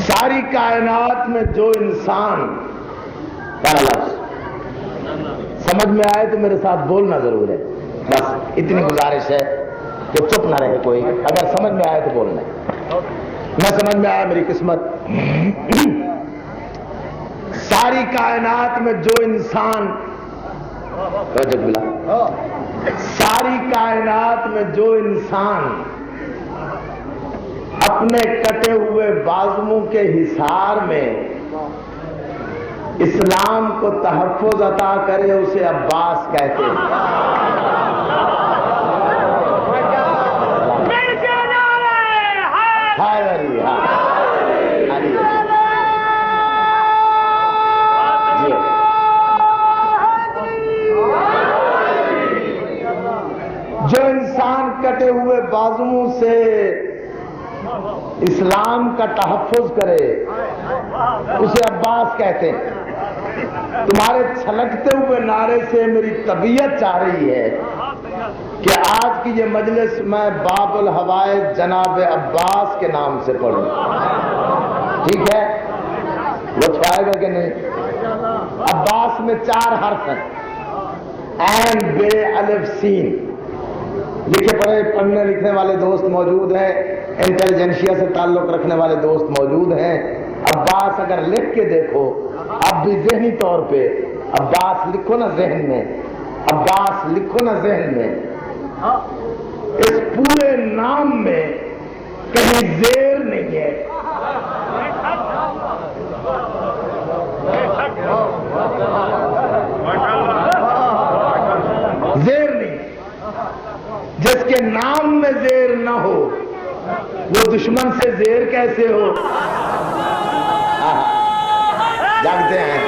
ساری کائنات میں جو انسان، پہلا لفظ سمجھ میں آئے تو میرے ساتھ بولنا ضرور ہے، بس اتنی گزارش ہے کہ چپ نہ رہے کوئی، اگر سمجھ میں آئے تو بولنا ہے، نہ سمجھ میں آیا میری قسمت۔ ساری کائنات میں جو انسان، ساری کائنات میں جو انسان اپنے کٹے ہوئے بازوؤں کے حصار میں اسلام کو تحفظ عطا کرے اسے عباس کہتے ہیں۔ جو انسان کٹے ہوئے بازوؤں سے اسلام کا تحفظ کرے اسے عباس کہتے ہیں۔ تمہارے چھلکتے ہوئے نعرے سے میری طبیعت چاہ رہی ہے کہ آج کی یہ مجلس میں باب الحوائج جناب عباس کے نام سے پڑھوں، ٹھیک ہے؟ لطف آئے گا کہ نہیں؟ عباس میں 4 حرف ہیں، عین بے الف سین، لکھے پڑھے پڑھنے لکھنے والے دوست موجود ہیں، انٹیلیجنشیا سے تعلق رکھنے والے دوست موجود ہیں۔ عباس اگر لکھ کے دیکھو، اب بھی ذہنی طور پہ عباس لکھو نا ذہن میں، عباس لکھو نا ذہن میں، اس پورے نام میں کہیں زیر نہیں ہے، زیر نہیں۔ جس کے نام میں زیر نہ ہو وہ دشمن سے زیر کیسے ہو؟ جانتے ہیں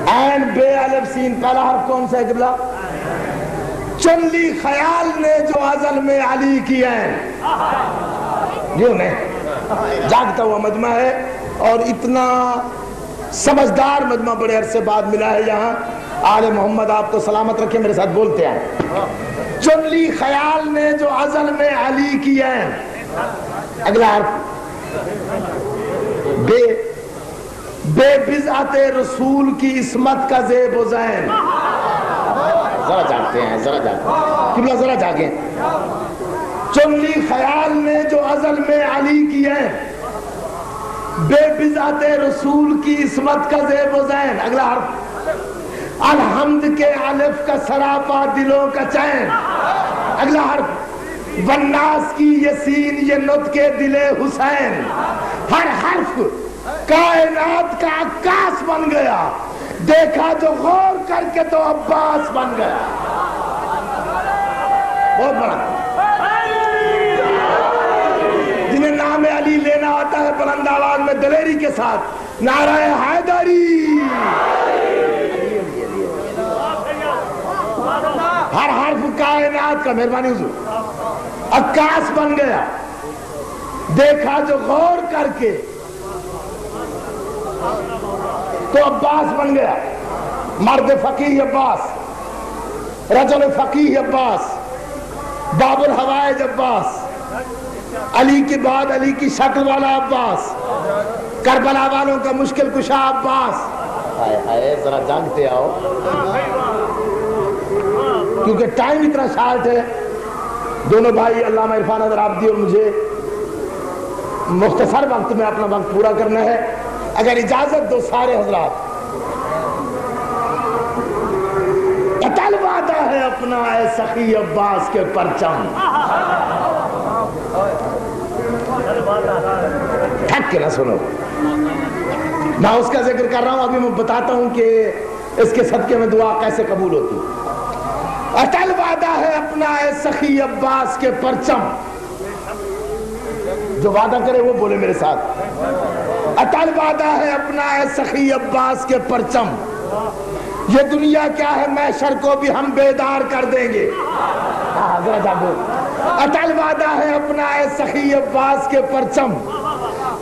عین بے الف سین، پہلا حرف کون سا ہے قبلہ؟ چن لی خیال نے جو ازل میں علی کی عین، جو نہیں جاگتا ہوا مجمع ہے، اور اتنا سمجھدار مجمع بڑے عرصے بعد ملا ہے یہاں۔ آل محمد آپ کو سلامت رکھے، میرے ساتھ بولتے ہیں۔ چن لی خیال نے جو ازل میں علی کی عین، اگلا حرف بے، بے بضعت رسول کی عصمت کا زیب و زین، ذرا جاگتے ہیں، ذرا جاگتے ہیں، ذرا جاگیں۔ چن لی خیال نے جو ازل میں علی کی عین، بے بضعت رسول کی عصمت کا زیب و زین، اگلا حرف الحمد کے الف کا سراپا دلوں کا چین، اگلا حرف والناس کی یسین یہ نطق دل حسین، ہر حرف کائنات کا عکاس بن گیا، دیکھا جو غور کر کے تو عباس بن گیا۔ بہت بڑا، جنہیں نام علی لینا آتا ہے بلند آواز میں دلیری کے ساتھ نعرہ حیدری، ہر حرف کائنات کا، مہربانی حضور، عکاس بن گیا، دیکھا جو غور کر کے تو عباس بن گیا۔ مرد فقیہ عباس، رجل فقیہ عباس، باب الحوائج عباس، علی کے بعد علی کی شکل والا عباس، کربلا والوں کا مشکل کشا عباس۔ ذرا جانتے آؤ کیونکہ ٹائم اتنا شارٹ ہے، دونوں بھائی علامہ عرفان اظہر عابدی اور مجھے مختصر وقت میں اپنا وقت پورا کرنا ہے، اگر اجازت دو سارے حضرات۔ قتل وعدہ ہے اپنا اے سخی عباس کے پرچم، تھک کے نہ سنو، میں اس کا ذکر کر رہا ہوں، ابھی میں بتاتا ہوں کہ اس کے صدقے میں دعا کیسے قبول ہوتی۔ قتل وعدہ ہے اپنا اے سخی عباس کے پرچم، جو وعدہ کرے وہ بولے میرے ساتھ، قتل وعدہ ہے اپنا اے سخی عباس کے پرچم، یہ دنیا کیا ہے محشر کو بھی ہم بیدار کر دیں گے۔ ذرا جاگو، قتل وعدہ ہے اپنا اے سخی عباس کے پرچم،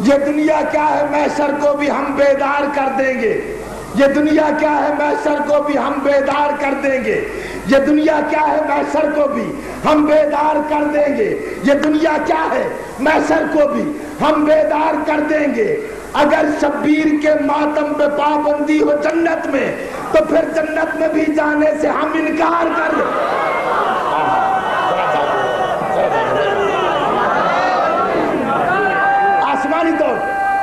یہ دنیا کیا ہے محشر کو بھی ہم بیدار کر دیں گے، یہ دنیا کیا ہے محشر کو بھی ہم بیدار کر دیں گے، یہ دنیا کیا ہے محشر کو بھی ہم بیدار کر دیں گے، یہ دنیا کیا ہے محشر کو بھی ہم بیدار کر دیں گے۔ اگر شبیر کے ماتم پہ پابندی ہو جنت میں تو پھر جنت میں بھی جانے سے ہم انکار کر دیں۔ آسمانی طور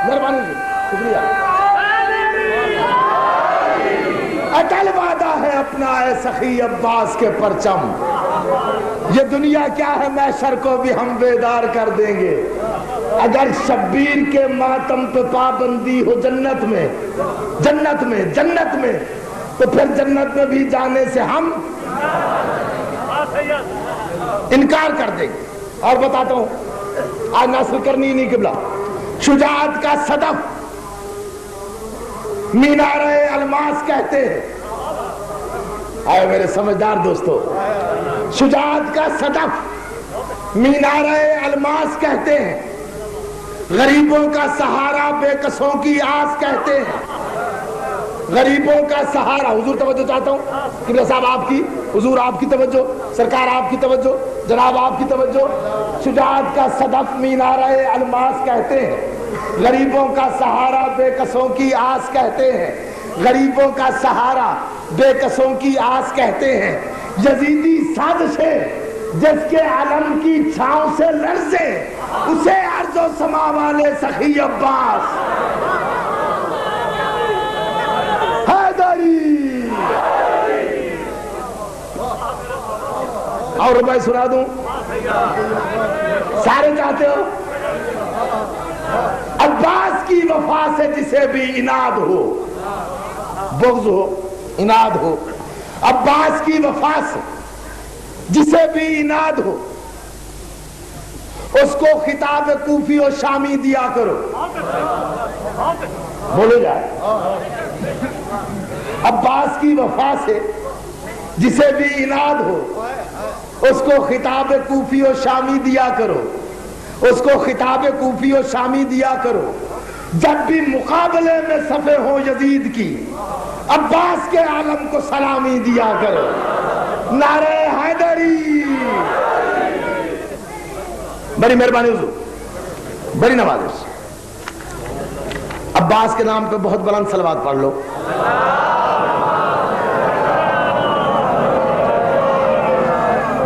مہربانی جی، شکریہ۔ اٹل وعدہ ہے اپنا اے سخی عباس کے پرچم، یہ دنیا کیا ہے محشر کو بھی ہم بیدار کر دیں گے۔ اگر شبیر کے ماتم پہ پابندی ہو جنت میں تو پھر جنت میں بھی جانے سے ہم انکار کر دیں گے۔ اور بتاتا ہوں، آج ناصر کرنی نہیں قبلہ شجاعت کا صدف مینار الماس کہتے ہیں۔ آئے میرے سمجھدار دوستو، شجاعت کا صدف مینار الماس کہتے ہیں، غریبوں کا سہارا بے کسوں کی آس کہتے ہیں، غریبوں کا سہارا۔ حضور توجہ چاہتا ہوں، قبلہ صاحب آپ کی، حضور آپ کی توجہ، سرکار آپ کی توجہ، جناب آپ کی توجہ۔ شجاعت کا صدف مینار الماس کہتے ہیں، غریبوں کا سہارا بے کسوں کی آس کہتے ہیں، غریبوں کا سہارا بے کسوں کی آس کہتے ہیں۔ یزیدی سازشیں جس کے علم کی چھاؤں سے لرزے، اسے ارض و سما والے سخی عباس حیدری۔ اور میں سنا دوں، سارے چاہتے ہو؟ عباس کی وفا سے جسے بھی اناد ہو، بغض ہو، اناد ہو، عباس کی وفا سے جسے بھی اناد ہو، اس کو خطاب کوفی و شامی دیا کرو۔ بولو جائے، عباس کی وفا سے جسے بھی اناد ہو، اس کو خطاب کوفی و شامی دیا کرو، اس کو خطاب کوفی و شامی دیا کرو۔ جب بھی مقابلے میں صفے ہو یزید کی، عباس کے عالم کو سلامی دیا کرو۔ نعرہ حیدری۔ بڑی مہربانی حضور، بڑی نوازش۔ عباس کے نام پہ بہت بلند صلوات پڑھ لو۔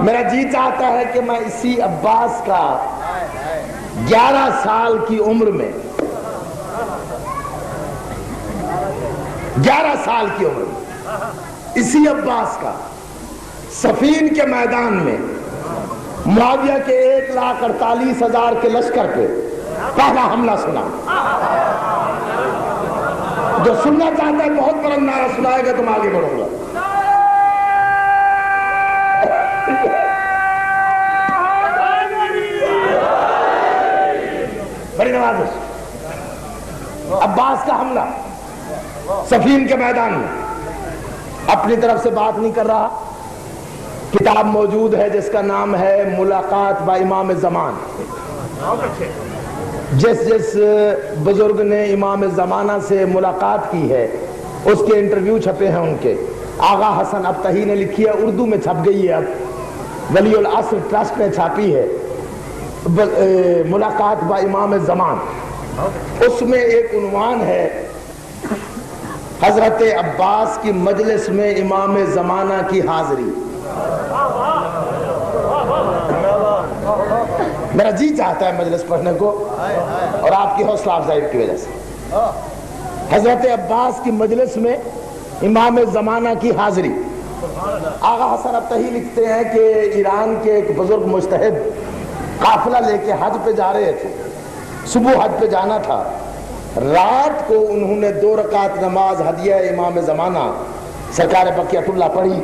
میرا جی چاہتا ہے کہ میں اسی عباس کا 11 سال کی عمر میں، 11 سال کی عمر میں اسی عباس کا صفین کے میدان میں معاویہ کے 1,48,000 کے لشکر پہ پہلا حملہ سنا۔ جو سننا چاہتا ہے بہت بلند نعرہ سنائے گا تو میں آگے بڑھوں گا۔ بڑی نوازش۔ عباس کا حملہ صفین کے میدان میں، اپنی طرف سے بات نہیں کر رہا، کتاب موجود ہے جس کا نام ہے ملاقات با امام زمان۔ جس بزرگ نے امام زمانہ سے ملاقات کی ہے اس کے انٹرویو چھپے ہیں ان کے۔ آغا حسن ابتہی نے لکھی ہے، اردو میں چھپ گئی ہے، اب ولی العصر ٹرسٹ نے چھاپی ہے، ملاقات با امام زمان۔ اس میں ایک عنوان ہے، حضرت عباس کی مجلس میں امام زمانہ کی حاضری۔ میرا جی چاہتا ہے مجلس پڑھنے کو، اور آپ کی حوصلہ افزائی کی وجہ سے۔ حضرت عباس کی مجلس میں امام زمانہ کی حاضری۔ آغا حسن ابتہی لکھتے ہیں کہ ایران کے ایک بزرگ مجتہد قافلہ لے کے حج پہ جا رہے تھے، صبح حج پہ جانا تھا، رات کو انہوں نے 2 رکعت نماز ہدیہ امام زمانہ سرکار بقیت اللہ پڑھی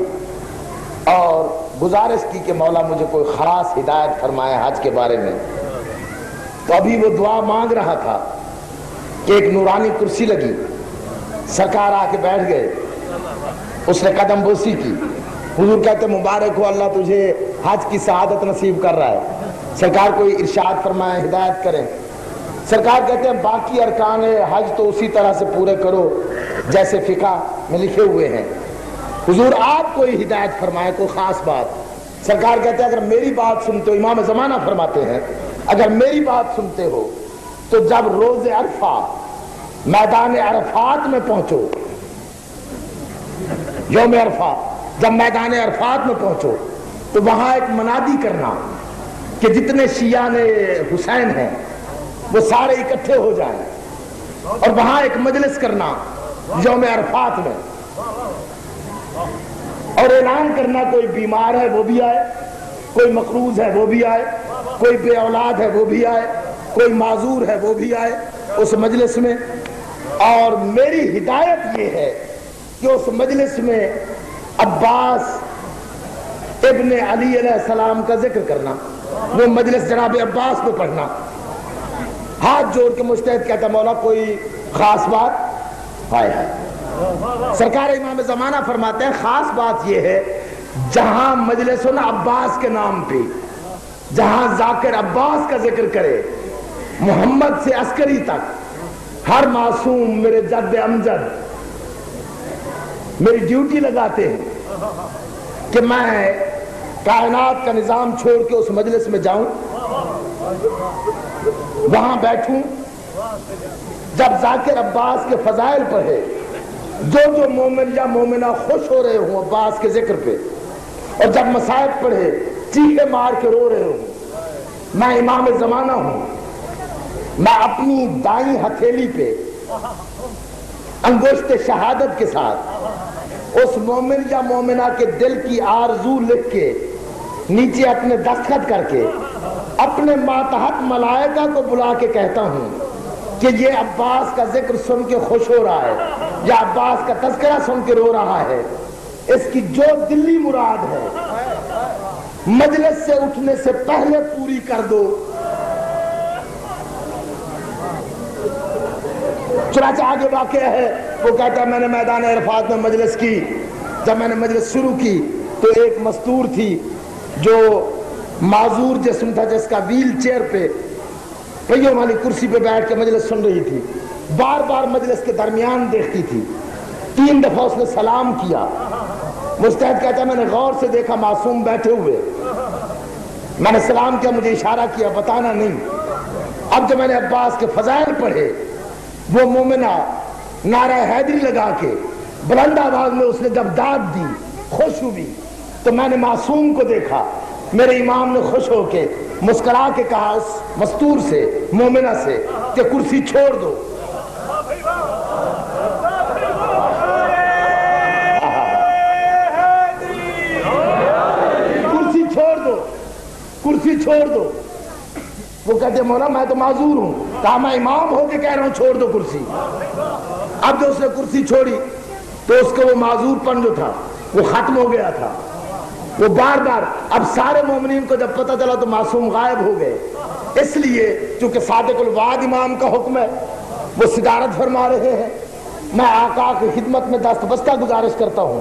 اور گزارش کی کہ مولا مجھے کوئی خاص ہدایت فرمائے حج کے بارے میں۔ تو ابھی وہ دعا مانگ رہا تھا کہ ایک نورانی کرسی لگی، سرکار آ کے بیٹھ گئے، اس نے قدم بوسی کی۔ حضور کہتے مبارک ہو، اللہ تجھے حج کی سعادت نصیب کر رہا ہے، سرکار کوئی ارشاد فرمائے، ہدایت کریں۔ سرکار کہتے ہیں باقی ارکان حج تو اسی طرح سے پورے کرو جیسے فقہ میں لکھے ہوئے ہیں. حضور آپ کوئی ہدایت فرمائے، کوئی خاص بات. سرکار کہتے ہیں اگر میری بات سنتے ہو، امام زمانہ فرماتے ہیں اگر میری بات سنتے ہو تو جب روز عرفہ میدان عرفات میں پہنچو، یوم عرفہ جب میدان عرفات میں پہنچو تو وہاں ایک منادی کرنا کہ جتنے شیعان حسین ہیں وہ سارے اکٹھے ہو جائیں، اور وہاں ایک مجلس کرنا یوم عرفات میں، اور اعلان کرنا کوئی بیمار ہے وہ بھی آئے، کوئی مقروض ہے وہ بھی آئے، کوئی بے اولاد ہے وہ بھی آئے، کوئی معذور ہے وہ بھی آئے اس مجلس میں. اور میری ہدایت یہ ہے کہ اس مجلس میں عباس ابن علی علیہ السلام کا ذکر کرنا، وہ مجلس جناب عباس کو پڑھنا. ہاتھ جوڑ کے مجتہد کہتا مولا کوئی خاص بات؟ ہائے ہائے. سرکار امام زمانہ فرماتے ہیں خاص بات یہ ہے جہاں مجلس ہو نا عباس کے نام پہ، جہاں ذاکر عباس کا ذکر کرے، محمد سے عسکری تک ہر معصوم میرے جد امجد میری ڈیوٹی لگاتے ہیں کہ میں کائنات کا نظام چھوڑ کے اس مجلس میں جاؤں، وہاں بیٹھوں، جب ذاکر عباس کے فضائل پڑھے، جو مومن یا مومنہ خوش ہو رہے ہوں عباس کے ذکر پہ، اور جب مصائب پڑھے چیخے مار کے رو رہے ہوں. میں امام زمانہ ہوں، میں اپنی دائیں ہتھیلی پہ انگشت شہادت کے ساتھ اس مومن یا مومنہ کے دل کی آرزو لکھ کے نیچے اپنے دستخط کر کے اپنے ماتحت ملائکہ کو بلا کے کہتا ہوں کہ یہ عباس کا ذکر سن کے خوش ہو رہا ہے یا عباس کا تذکرہ سن کے رو رہا ہے، اس کی جو دلی مراد ہے مجلس سے اٹھنے سے پہلے پوری کر دو. چنانچہ آگے واقعہ ہے، وہ کہتا ہے میں نے میدان عرفات میں مجلس کی. جب میں نے مجلس شروع کی تو ایک مستور تھی جو معذور جسم تھا، جس کا ویل چیئر پہ پہیوں والی کرسی پہ بیٹھ کے مجلس سن رہی تھی، بار بار مجلس کے درمیان دیکھتی تھی. 3 دفعہ اس نے سلام کیا. مجتہد کہتا ہے میں نے غور سے دیکھا معصوم بیٹھے ہوئے، میں نے سلام کیا، مجھے اشارہ کیا، بتانا نہیں. اب جب میں نے عباس کے فضائل پڑھے، وہ مومنہ نعرہ حیدری لگا کے بلند آواز میں اس نے جب داد دی، خوش ہوئی، تو میں نے معصوم کو دیکھا. میرے امام نے خوش ہو کے مسکرا کے کہا اس مستور سے، مومنہ سے، کہ کرسی چھوڑ دو. کرسی چھوڑ دو، کرسی چھوڑ دو. وہ کہتے مولا میں تو معذور ہوں. کہا میں امام ہو کے کہہ رہا ہوں چھوڑ دو کرسی. اب جو اس نے کرسی چھوڑی تو اس کا وہ معذور پن جو تھا وہ ختم ہو گیا تھا. وہ بار بار، اب سارے مومنین کو جب پتہ چلا تو معصوم غائب ہو گئے. اس لیے چونکہ صادق الوعد امام کا حکم ہے، وہ صدارت فرما رہے ہیں. میں آقا کی خدمت میں دست بستہ گزارش کرتا ہوں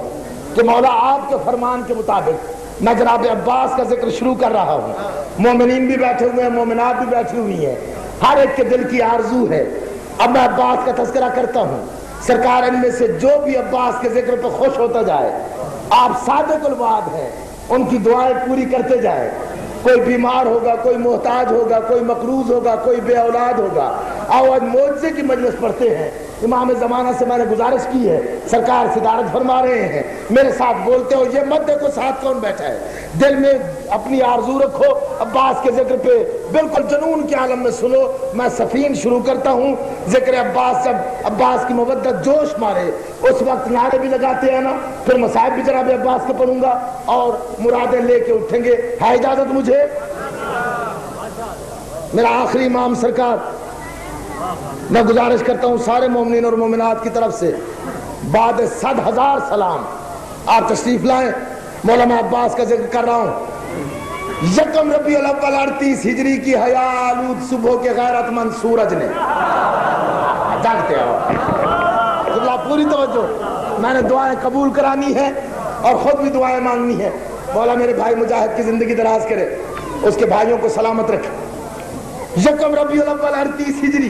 کہ مولا آپ کے فرمان کے مطابق میں جناب عباس کا ذکر شروع کر رہا ہوں. مومنین بھی بیٹھے ہوئے ہیں، مومنات بھی بیٹھی ہوئی ہیں، ہر ایک کے دل کی آرزو ہے. اب میں عباس کا تذکرہ کرتا ہوں. سرکار ان میں سے جو بھی عباس کے ذکر پہ خوش ہوتا جائے، آپ صادق الوعد ہیں، ان کی دعائیں پوری کرتے جائیں. کوئی بیمار ہوگا، کوئی محتاج ہوگا، کوئی مقروض ہوگا، کوئی بے اولاد ہوگا. آج معجزے کی مجلس پڑھتے ہیں. امام زمانہ سے میں نے گزارش کی ہے، سرکار صدارت فرما رہے ہیں، میرے ساتھ بولتے ہو. یہ مت دیکھو ساتھ کون بیٹھا ہے، دل میں اپنی آرزو رکھو، عباس کے ذکر پہ بالکل جنون کے عالم میں سنو. میں سفین شروع کرتا ہوں. ذکر عباس، جب عباس کی مودت جوش مارے اس وقت نعرے بھی لگاتے ہیں نا، پھر مصائب بھی جناب عباس کے پڑھوں گا اور مرادیں لے کے اٹھیں گے. ہے اجازت مجھے؟ میرا آخری امام سرکار، میں گزارش کرتا ہوں سارے مومنین اور مومنات کی طرف سے بعد 100,000 سلام آپ تشریف لائیں. مولانا عباس کا ذکر کر رہا ہوں. یکم ربیع الاول 38 ہجری کی حیا آلود صبح کے غیرت مند سورج نے، جاگتے ہو پوری توجہ، میں نے دعائیں قبول کرانی ہے اور خود بھی دعائیں مانگنی ہے. مولا میرے بھائی مجاہد کی زندگی دراز کرے، اس کے بھائیوں کو سلامت رکھے. یکم ربیع الاول 38 ہجری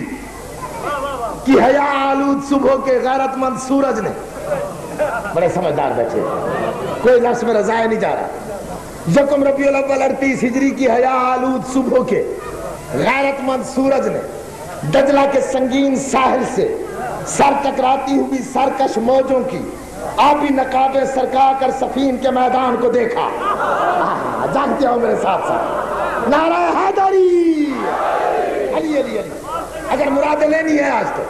کی حیا آلود صبح کے غیرت مند سورج نے، بڑے سمجھدار بیٹھے، کوئی لفظ میرا ضائع نہیں جا رہا، یکم ربیع الاول 38 ہجری کی حیا آلود صبح کے غیرت مند سورج نے دجلہ کے سنگین ساحل سے سر ٹکراتی ہوئی سرکش موجوں کی آبی نقابیں سرکا کر سفین کے میدان کو دیکھا۔ جانتے ہو میرے ساتھ ساتھ نعرہ حیدری، علی علی علی، اگر مرادیں لینی ہے آج تو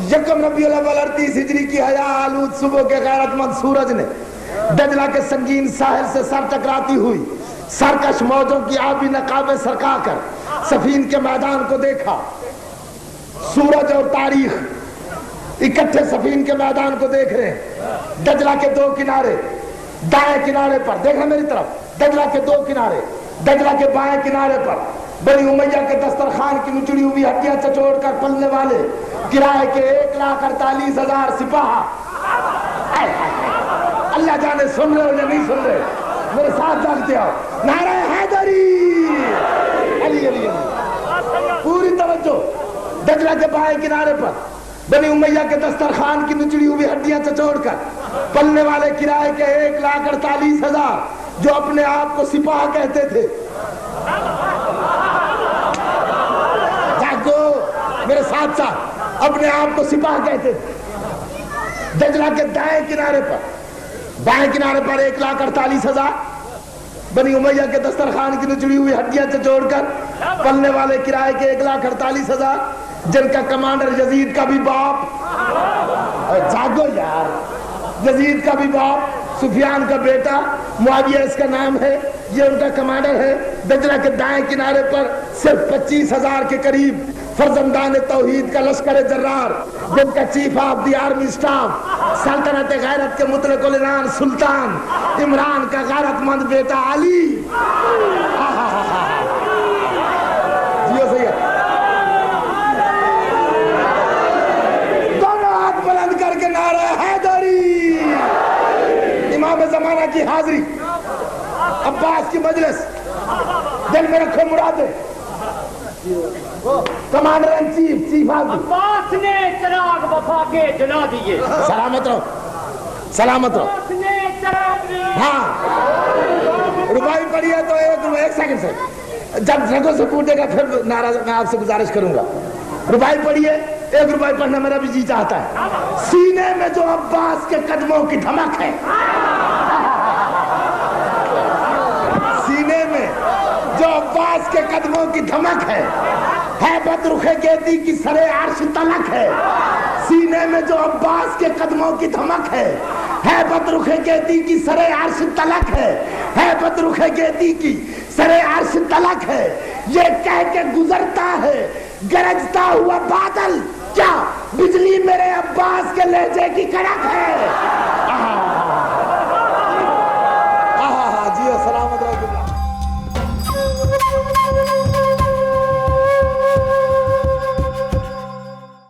یکم ربیع الاول 38 ہجری کی حیا آلود صبح کے غیرت مند سورج نے دجلہ کے سنگین ساحل سے سر ٹکراتی ہوئی سرکش موجوں کی آبی نقابیں سرکا کر سفین کے میدان کو دیکھا۔ سورج اور تاریخ اکٹھے سفین کے میدان کو دیکھ رہے ہیں۔ دجلہ کے دو کنارے، دائیں کنارے پر دیکھنا میری طرف، دجلہ کے دو کنارے، دجلہ کے بائیں کنارے پر بنی امیہ کے دسترخوان کی نچڑی ہوئی ہڈیاں چچوڑ کر پلنے والے کرائے کے 1,48,000 سپاہ۔ اللہ جانے سن رہے ہو یا نہیں سن رہے، میرے ساتھ جاگتے ہو، نعرہ حیدری، علی علی علی، پوری توجہ۔ دجلہ کے بائیں کنارے پر بنی امیہ کے دسترخوان کی نچڑی ہوئی ہڈیاں چچوڑ کر پلنے والے کرائے کے 1,48,000 جو اپنے آپ کو سپاہ کہتے تھے۔ جاگو میرے ساتھ ساتھ، اپنے آپ کو سپاہ کہتے تھے۔ دجلہ کے دائیں کنارے پر، بائیں کنارے پر 1,48,000 بنی امیہ کے دسترخوان کی نچڑی ہوئی ہڈیاں چچوڑ کر پلنے والے کرائے کے 1,48,000 جن کا کمانڈر یزید کا بھی باپ، جاگو یار، یزید کا بھی باپ، سفیان کا بیٹا معاویہ اس کا نام ہے، یہ ان کا کمانڈر ہے۔ دجلہ کے دائیں کنارے پر صرف 25,000 کے قریب فرزندان توحید کا لشکر جرار جن کا chief of the army staff سلطنت غیرت کے مطلق العنان سلطان عمران کا غیرت مند بیٹا علی۔ جیو سید، دونوں ہاتھ بلند کر کے نعرہ حیدری، امام زمانہ کی حاضری، عباس کی مجلس، دل میں رکھو مرادیں، commander in chief, chief of Abbas نے چراغ وفا کے جلا دیے۔ سلامت رہو، سلامت رہو۔ عباس نے چراغ، ہاں ربائی پڑھی ہے تو ایک سیکنڈ سے جب رگوں سے پوچھے گا پھر ناراض میں آپ سے گزارش کروں گا۔ ربائی پڑھی ہے، ایک ربائی پڑھنا میرا بھی جی چاہتا ہے۔ سینے میں جو عباس کے قدموں کی دھمک ہے، سینے میں جو عباس کے قدموں کی دھمک ہے بدرخ گیتی کی سرے عرش تلک ہے۔ سینے میں جو عباس کے قدموں کی دھمک ہے بدرخ گیتی کی سرے عرش تلک ہے بدرخ گیتی کی سرے عرش تلک ہے۔ یہ کہہ کے گزرتا ہے گرجتا ہوا بادل، کیا بجلی میرے عباس کے لہجے کی کڑک ہے؟